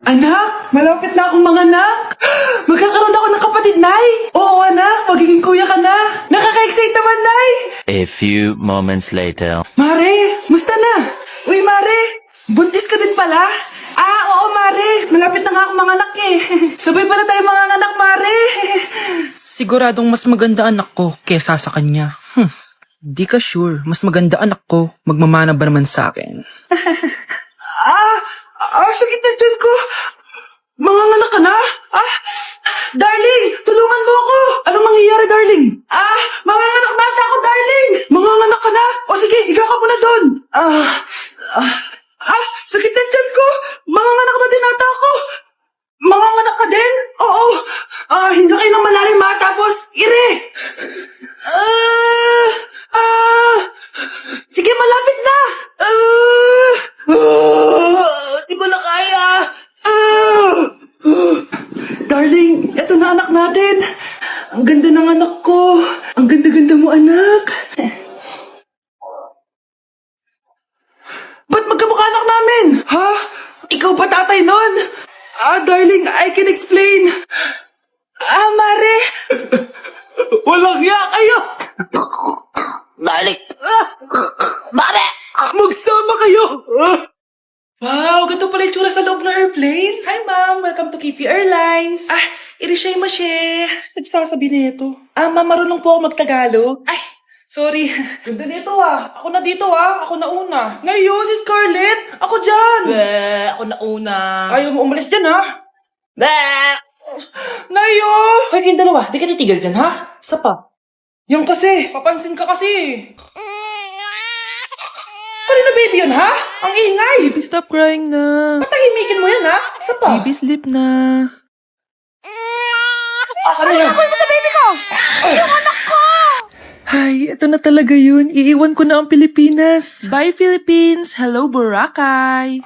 Anak, malapit na akong manganak. Magkakaroon ako ng kapatid, Nay. Oo, anak, magiging kuya ka na. Nakaka-excite naman, Nay. A few moments later. Mare, musta na? Uy, Mare, buntis ka din pala? Oo, Mare, malapit na nga akong manganak eh. Sabay pala tayo manganak, Mare. Siguradong mas maganda anak ko kesa sa kanya. Di ka sure, mas maganda anak ko, magmamana ba naman sa akin? Sakit na dyan ko. Manganganak ka na? Darling, tulungan mo ako. Anong mangyayari, darling? Manganganak bata ako, darling. Manganganak ka na? O sige, higa ka muna doon. Sakit na dyan ko. Manganganak na din ata ako. Manganganak ka din? Oo. Hindi kayo ng malalim ha, tapos ire. Sige, malapit na. Di ko na kaya. Darling, eto na anak natin. Ang ganda ng anak ko. Ang ganda-ganda mo, anak. Ba't magkamukha anak namin? Ha? Ikaw ba tatay nun? Darling, I can explain. Mare. Walang ya kayo. Darling! Mare! Magsama kayo. Wow, ganito pala yung tsura sa loob ng airplane. Hi, ma'am. Welcome to Kifi Airlines. Irishay Mashe. Nagsasabi nito. Ma'am, marunong po ako magtagalog. Sorry. Ganda nito Ako na dito Ako na una. Ngayon, si Scarlett. Ako dyan. Ako na una. Ayaw mo umalis dyan, Ngayo! Hoy, kayong dalawa, di ka titigil dyan, ha? Isa pa. Yan kasi. Papansin ka kasi. Kanina baby yun, ha? Ang ingay. Baby, stop crying na. Patahimikin mo yan, ha? Isa pa. Baby, sleep na. Asan yan? Mo sa baby ko! Yung anak ko! Ay, ito na talaga yun. Iiwan ko na ang Pilipinas. Bye, Philippines. Hello, Boracay.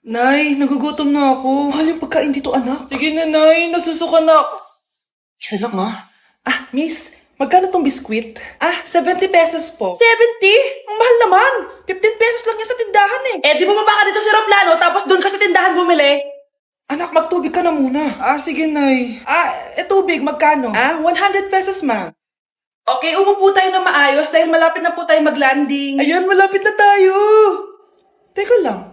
Nay, nagugutom na ako. Mahal yung pagkain dito, anak. Sige na, Nay. Nasusuka na ako. Isa lang, Miss, magkano tong biskwit? 70 pesos po. 70? Ang mahal naman. 15 pesos lang yan sa tindahan eh. Di bumaba ka dito sa aeroplano tapos doon ka sa tindahan bumili? Anak, magtubig ka na muna. Sige, Nay. Tubig, magkano? 100 pesos, ma. Okay, umupo tayo na maayos dahil malapit na po tayo mag-landing. Ayun, malapit na tayo. Teka lang.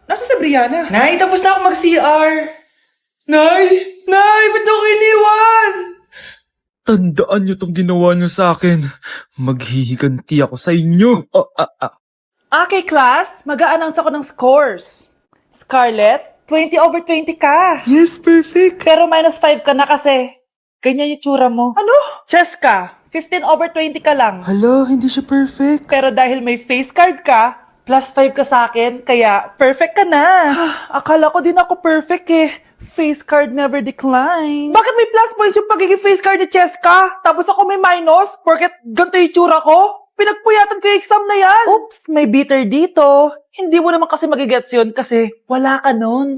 Nasa si Brianna? Nay, tapos na ako mag-CR. Nay, ba't ako iniwan? Tandaan niyo tong ginawa niyo sa akin. Maghihiganti ako sa inyo. Okay, class. Mag-a-announce ako ng scores. Scarlett, 20/20 ka. Yes, perfect. Pero -5 ka na kasi. Ganyan yung tsura mo. Ano? Cheska, 15/20 ka lang. Hala, hindi siya perfect. Pero dahil may face card ka, +5 ka sa akin, kaya perfect ka na. Akala ko din ako perfect eh. Face card never decline. Bakit may plus points yung pagiging face card ni Cheska? Tapos ako may minus? Porket ganito yung tsura ko? Pinagpuyatan ko yung exam na yan. Oops, may bitter dito. Hindi mo naman kasi magigets yun kasi wala ka nun.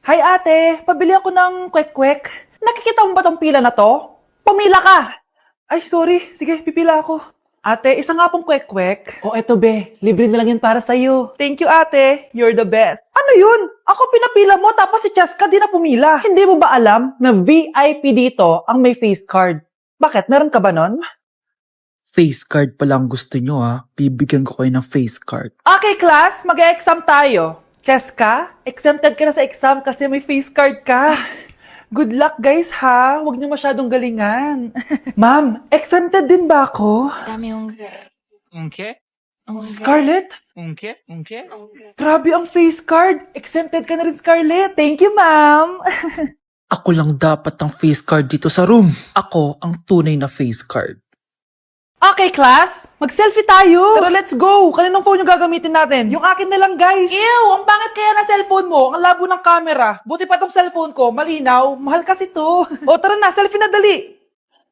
Hi ate, pabili ako ng kwek-kwek. Nakikita mo ba tong pila na to? Pumila ka! Ay, sorry. Sige, pipila ako. Ate, isa nga pong kwek-kwek. Eto be, libre na lang yan para sa'yo. Thank you ate, you're the best. Ano yun? Ako pinapila mo tapos si Cheska di na pumila. Hindi mo ba alam na VIP dito ang may face card? Bakit? Meron ka ba nun? Face card pa lang gusto nyo Bibigyan ko kayo ng face card. Okay class, mag-exam tayo. Cheska, exempted ka na sa exam kasi may face card ka. Good luck guys ha, huwag niyo masyadong galingan. Ma'am, exempted din ba ako? Dami yung Okay? Scarlett? Okay? Grabe ang face card. Exempted ka na rin, Scarlett. Thank you, ma'am. Ako lang dapat ang face card dito sa room. Ako ang tunay na face card. Okay, class. Mag-selfie tayo. Tara, let's go. Kaninong phone yung gagamitin natin? Yung akin na lang, guys. Ew, ang pangit kaya na cellphone mo. Ang labo ng camera. Buti pa tong cellphone ko. Malinaw. Mahal kasi to. Tara na. Selfie na dali.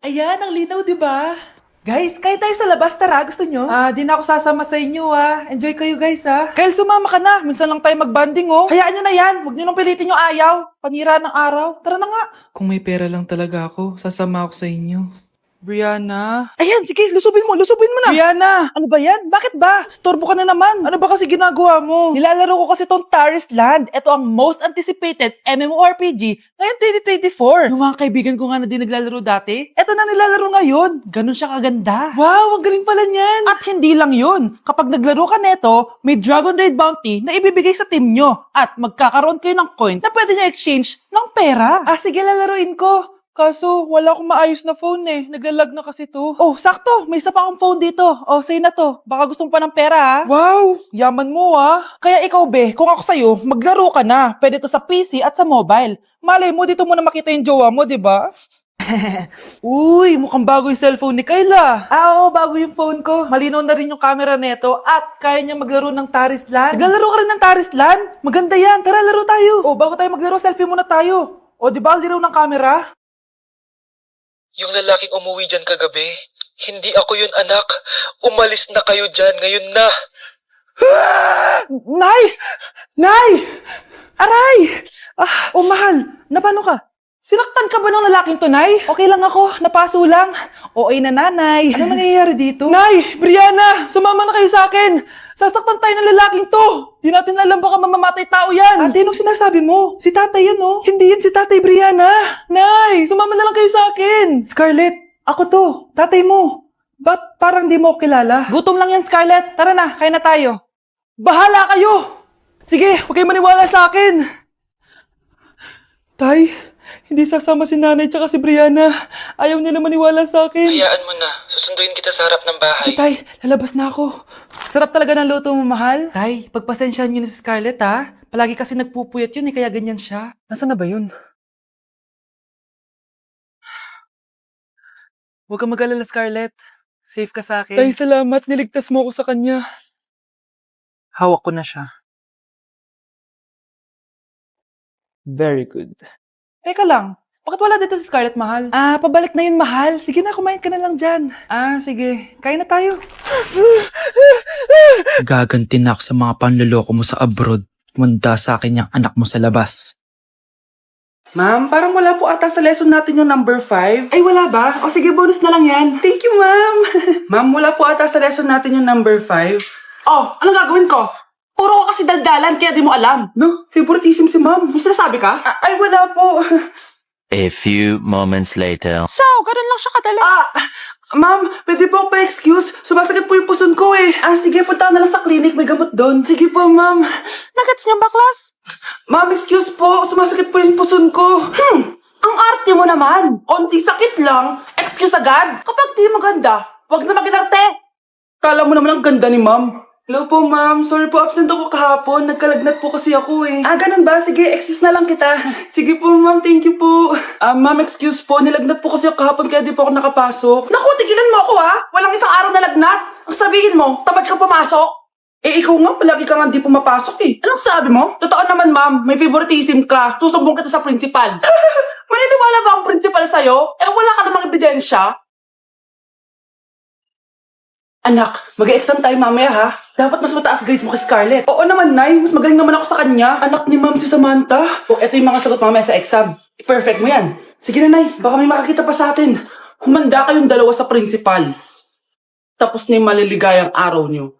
Ayan, ang linaw, di ba? Guys, kahit tayo sa labas, tara. Gusto nyo? Di na ako sasama sa inyo, Enjoy kayo, guys, Kyle, sumama ka na. Minsan lang tayo mag-banding, Hayaan nyo na yan. Huwag nyo nang pilitin yung ayaw. Panira ng araw. Tara na nga. Kung may pera lang talaga ako, sasama ako sa inyo. Brianna? Ayan, sige, lusubin mo na. Brianna, ano ba yan? Bakit ba? Storbo ka na naman. Ano ba kasi ginagawa mo? Nilalaro ko kasi tong Taris Land. Ito ang most anticipated MMORPG ngayon 2024. Yung mga kaibigan ko nga na di naglalaro dati, ito na nilalaro ngayon. Ganun siya kaganda. Wow, ang galing pala niyan. At hindi lang yun. Kapag naglaro ka neto, may Dragon Raid Bounty na ibibigay sa team nyo. At magkakaroon kayo ng coins na pwede nyo exchange ng pera. Ah, sige, lalaroin ko. Kaso, wala akong maayos na phone eh. Naglalag na kasi to. Oh, sakto! May isa pa akong phone dito. Oh, sa'yo na to. Baka gusto mo pa ng pera ha. Wow! Yaman mo ha. Kaya ikaw be, kung ako sa'yo, maglaro ka na. Pwede to sa PC at sa mobile. Malay mo, dito mo na makita yung jowa mo, di ba? Uy, mukhang bago yung cellphone ni Kayla. Ah, oo, bago yung phone ko. Malinaw na rin yung camera neto at kaya niya maglaro ng Taris Land. Naglalaro ka rin ng Taris Land? Maganda yan. Tara, laro tayo. Oh, bago tayo maglaro, selfie muna tayo. O, di ba, liraw ng camera? Yung lalaking umuwi dyan kagabi, hindi ako yun, anak. Umalis na kayo dyan, ngayon na. Nay! Nay! Aray! Ah, oh, mahal. Napano ka? Sinaktan ka ba ng lalaking to, Nay? Okay lang ako. Napaso lang. Okay na, nanay. Ano nangyayari dito? Nay! Brianna! Sumama na kayo sa akin! Sasaktan tayo ng lalaking to! Di natin alam baka mamamatay tao yan! Ate, anong sinasabi mo? Si tatay yan, oh. Hindi yan si tatay, Brianna! Nay! Sumama na lang kayo sa akin! Scarlett! Ako to! Tatay mo! Ba't parang di mo ako kilala? Gutom lang yan, Scarlett! Tara na, kain na tayo! Bahala kayo! Sige, huwag kayo maniwala sa akin! Tay, hindi sasama si nanay tsaka si Brianna. Ayaw nila maniwala sa akin. Hayaan mo na. Susunduin kita sa harap ng bahay. Sige, tay, lalabas na ako. Sarap talaga ng luto mo, mahal. Tay, pagpasensyahan niyo na si Scarlett, ha? Palagi kasi nagpupuyat yun, kaya ganyan siya. Nasaan na ba yun? Huwag kang mag-alala, Scarlett. Safe ka sa akin. Tay, salamat. Niligtas mo ako sa kanya. Hawak ko na siya. Very good. Teka lang, bakit wala dito si Scarlett, mahal? Ah, pabalik na yun, mahal. Sige na, kumain ka na lang dyan. Ah, sige. Kain na tayo. Gaganti na ako sa mga panloloko mo sa abroad. Manda sa akin yung anak mo sa labas. Ma'am, parang wala po ata sa lesson natin yung number 5. Ay, wala ba? O sige, bonus na lang yan. Thank you, ma'am. Ma'am, wala po ata sa lesson natin yung number 5. Oh, anong gagawin ko? Puro ka kasi daldalan kaya di mo alam. No, favoritism si ma'am. May sinasabi ka? Ay, wala po. A few moments later. So, ganun lang siya kadali. Ma'am, pwede po pa-excuse? Sumasakit po yung puson ko eh. Ah, sige, punta na lang sa clinic. May gamot doon. Sige po, ma'am. Nagets niya ba, class? Ma'am, excuse po. Sumasakit po yung puson ko. Ang arte mo naman. Onti sakit lang. Excuse agad. Kapag di maganda, wag na mag-inarte. Kala mo naman ang ganda ni ma'am. Hello po, ma'am. Sorry po, absent ako kahapon. Nagkalagnat po kasi ako eh. Ah, ganun ba? Sige, excuse na lang kita. Sige po, ma'am. Thank you po. Ma'am, excuse po. Nilagnat po kasi ako kahapon kaya di po ako nakapasok. Naku, tigilan mo ako ha. Walang isang araw na lagnat. Ang sabihin mo, tamad kang pumasok. Eh, ikaw nga. Palagi ka nga di pumapasok eh. Anong sabi mo? Totoo naman, ma'am. May favoritism ka. Susumbong kita sa principal. Maniniwala ba ang principal sa'yo? Eh, wala ka namang ebidensya. Anak, mag-exam tayo mamaya ha. Dapat mas mataas grades mo kay Scarlett. Oo naman, Nay. Mas magaling naman ako sa kanya. Anak ni ma'am si Samantha. O, eto yung mga sagot mamaya sa exam. Perfect mo yan. Sige na, Nay. Baka may makakita pa sa atin. Humanda kayong dalawa sa principal. Tapos na yung maliligayang araw nyo.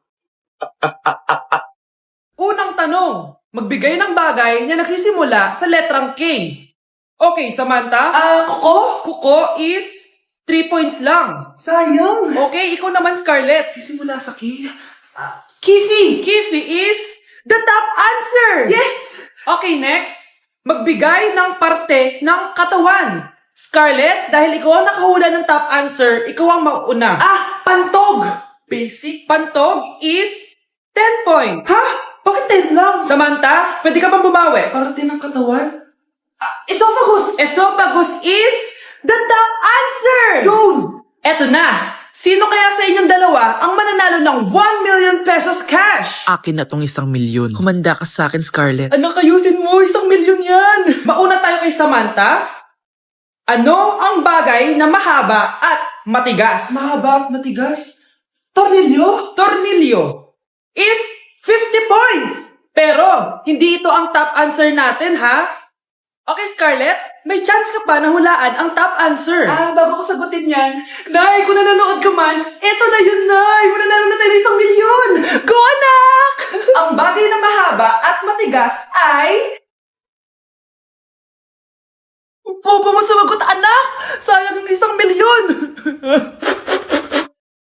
Unang tanong. Magbigay ng bagay na nagsisimula sa letrang K. Okay, Samantha? Kuko? Kuko is 3 points lang. Sayang. Okay, ikaw naman, Scarlett. Sisimula sa K. Kifi. Kifi is the top answer. Yes. Okay, next. Magbigay ng parte ng katawan. Scarlett, dahil ikaw ang nakahula ng top answer, ikaw ang mauuna. Pantog. Basic. Pantog is 10 points. Ha? Bakit 10 lang? Samantha, pwede ka bang bumawi? Parte ng katawan? Esophagus. Esophagus is the top answer! Yun! Eto na! Sino kaya sa inyong dalawa ang mananalo ng 1 million pesos cash? Akin na tong 1 milyon. Humanda ka sa akin, Scarlett. Anak, ayusin mo! 1 milyon yan! Mauna tayo kay Samantha. Ano ang bagay na mahaba at matigas? Mahaba at matigas? Tornilyo? Tornilyo is 50 points! Pero, hindi ito ang top answer natin, ha? Okay, Scarlett, may chance ka pa na hulaan ang top answer. Bago ko sagutin yan, Nay, kung nanonood ka man, eto na yun, Nay! Mananalo na tayo ng 1 milyon! Go, anak! Ang bagay na mahaba at matigas ay... Bobo mo sumagot, anak! Sayang ang 1 milyon!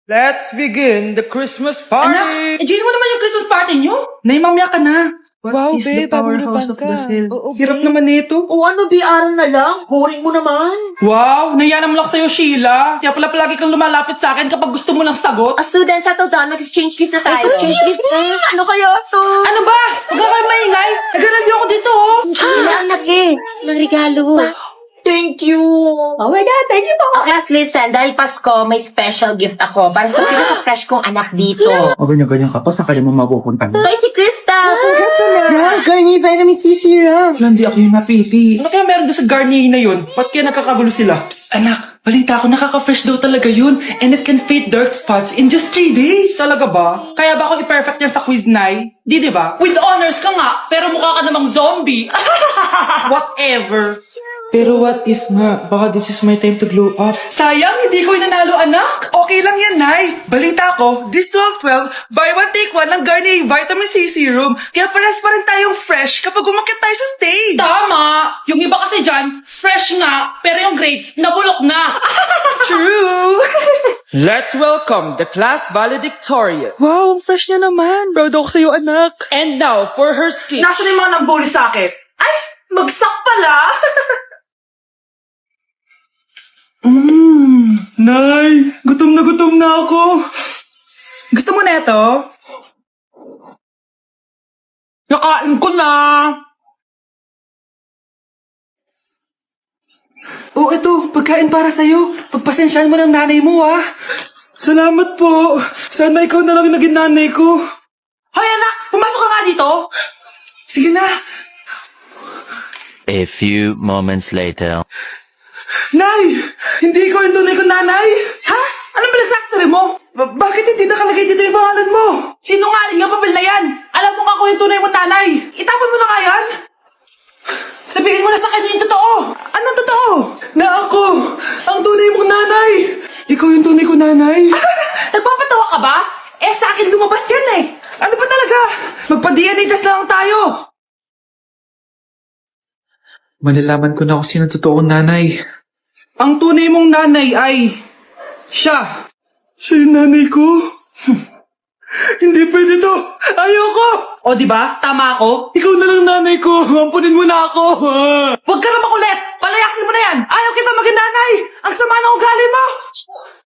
Let's begin the Christmas Anak, enjoy mo naman yung Christmas party nyo? Nay, mamaya ka na. What is the powerhouse of the cell? Hirap naman nito. O ano, BR na lang? Boring mo naman. Wow, nahiyanam lang sa'yo, Sheila. Kaya pala palagi kang lumalapit sa akin kapag gusto mo lang sagot. Student, settle down. Mag-exchange gift na tayo. Exchange gift na? Ano kaya to? Ano ba? Huwag ka kayo maingay. Nagre-review ako dito, oh. Anak ng regalo. Thank you. Oh my God, thank you po. Okay, listen, dahil Pasko, may special gift ako para sa pinaka-fresh kong anak dito. O ganyan-ganyan ka pa, saan ka mo mapupunta? Ito ay si Krista. Congrats, Garnier Vitamin C Serum. Hindi ako yung napili. Ano kaya meron doon sa Garnier na yun? Ba't kaya nagkakagulo sila? Psst, anak, balita ko nakaka-fresh daw talaga yun. And it can fade dark spots in just 3 days. Talaga ba? Kaya ba ako i-perfect yan sa quiz, Nay? Di ba? With honors ka nga, pero mukha ka namang zombie. Whatever. Pero what if nga, baka this is my time to glow up. Sayang, hindi ko nanalo, anak. Okay lang yan, Nay. Balita ko, this 12-12, buy one take one ng Garnier Vitamin C Serum. Kaya pares pa rin tayong fresh kapag umakyat tayo sa stage. Tama! Yung iba kasi dyan, fresh nga, pero yung grades, nabulok na. True! Let's welcome the class valedictorian. Wow, ang fresh niya naman. Proud ako sa'yo, anak. And now for her speech. Nasaan yung mga nambuli sa akin? Ay, magsak pala! Nay, gutom na ako. Gusto mo na ito? Nakain ko na! Oh, ito, pagkain para sa'yo. Pagpasensyahan mo ng nanay mo, ah. Salamat po. Sana ikaw na lang naging nanay ko. Hoy, anak! Pumasok ka nga dito! Sige na. A few moments later. Nay! Hindi ko yung tunay kong nanay! Ha? Anong pinagsasabi mo? Bakit hindi nakalagay dito yung pangalan mo? Sinungaling nga papel na yan! Alam mo nga ako yung tunay mong nanay! Itapon mo na nga yan! Sabihin mo na sa kanya yung totoo! Anong totoo? Na ako! Ang tunay mong nanay! Ikaw yung tunay kong nanay? Nagpapatawa ka ba? Eh sa akin lumabas yan eh! Ano ba talaga? Magpa-DNA test na lang tayo! Malalaman ko na kung sino totoong nanay. Ang tunay mong nanay ay... siya. Siya yung nanay ko? Hindi pwede to. Ayoko! O diba? Tama ako? Ikaw na lang nanay ko. Ampunin mo na ako. Huwag ka na makulit. Palayasin mo na yan. Ayaw kita maging nanay. Ang sama ng ugali mo.